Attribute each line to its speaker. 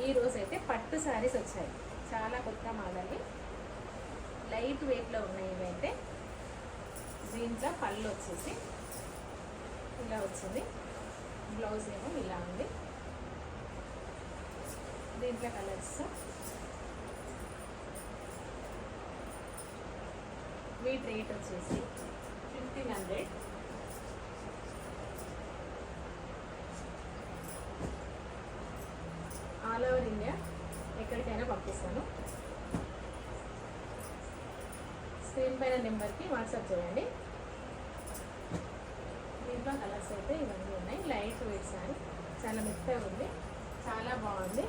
Speaker 1: ఈరోజు అయితే పట్టు శారీస్ వచ్చాయి, చాలా కొత్త మోడల్, లైట్ వెయిట్లో ఉన్నాయి ఇవైతే. దీంట్లో పళ్ళు వచ్చేసి ఇలా వచ్చింది, బ్లౌజ్ ఏమో ఇలా ఉంది. దీంట్లో కలర్స్ వీటి రేట్ వచ్చేసి 1500. ఆల్ ఓవర్ ఇండియా ఎక్కడికైనా పంపిస్తాను. స్క్రీన్ పైన నెంబర్కి వాట్సాప్ చేయండి. దీంట్లో కలర్స్ అయితే ఇవన్నీ ఉన్నాయి. లైట్ వెయిట్ సారీ, చాలా మెత్తగా ఉంది, చాలా బాగుంది.